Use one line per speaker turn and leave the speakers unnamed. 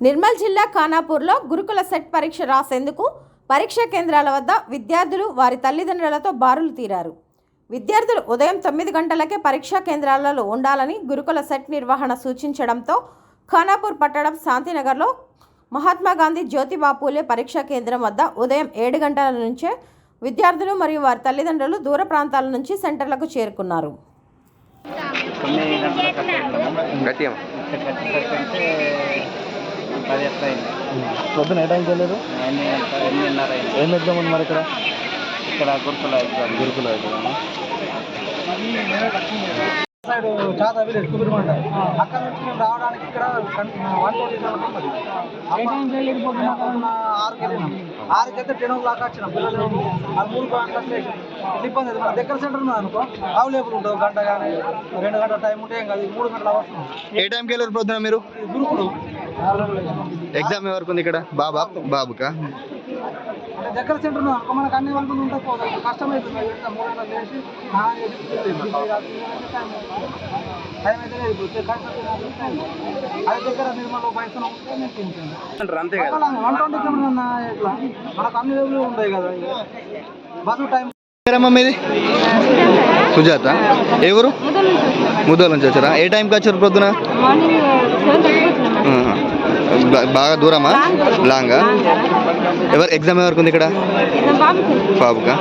నిర్మల్ జిల్లా ఖానాపూర్లో గురుకుల సెట్ పరీక్ష రాసేందుకు పరీక్షా కేంద్రాల వద్ద విద్యార్థులు వారి తల్లిదండ్రులతో బారులు తీరారు. విద్యార్థులు ఉదయం 9 గంటలకే పరీక్షా కేంద్రాలలో ఉండాలని గురుకుల సెట్ నిర్వహణ సూచించడంతో ఖానాపూర్ పట్టణం శాంతినగర్లో మహాత్మా గాంధీ జ్యోతిబా పూలే పరీక్షా కేంద్రం వద్ద ఉదయం 7 గంటల నుంచే విద్యార్థులు మరియు వారి తల్లిదండ్రులు దూర ప్రాంతాల నుంచి సెంటర్లకు చేరుకున్నారు.
పొద్దున ఏ టైంకి వెళ్ళారు?
8:30
ఏం ఎగ్జామ్ ఉంది మరి
ఇక్కడ గురుకుల
ఎగ్జామ్ సైడ్ చాలా విలేజ్ కుదురుమంట. అక్కడ నుంచి మేము రావడానికి ఇక్కడ 120 కిలోమీటర్లు. 6కి వెళ్ళినాం. 6కి అయితే 10 o'clock వచ్చినాం. పిల్లలు 3 గంటలకు లేచి ఇబ్బంది. మన దగ్గర సెంటర్ ఉన్నది అనుకో, అవైలబుల్ ఉంటుంది. గంట కానీ 2 గంటల టైం ఉంటే ఏం కాదు. 3 గంటల అవసరం.
ఏ టైంకి వెళ్ళారు పొద్దున మీరు?
గురుకుడు
ఎగ్జామ్ ఎవరికి ఉంది ఇక్కడ? బాబుకా?
అంటే దగ్గర సెంటర్ ఉన్నది అనుకో, మనకు అన్ని వాళ్ళు ఉంటే పోదు, కష్టమవుతుంది. 3 గంటలు లేచి టైం అయితే లేదు. అది దగ్గర నిర్మల్ పైసలు ఉంటే నేను తింటాను. 120 కిలోమీటర్స్ ఇట్లా మనకు అన్ని వేలు ఉంటాయి కదా. Bus time.
మీది సుజాత? ఏ ఊరు? ముదోల్ నుంచి వచ్చారా? ఏ టైంకి వచ్చారు పొద్దున? బాగా దూరమా? లాంగా? ఎగ్జామ్ ఎవరికి ఉంది ఇక్కడ? బాబుకా?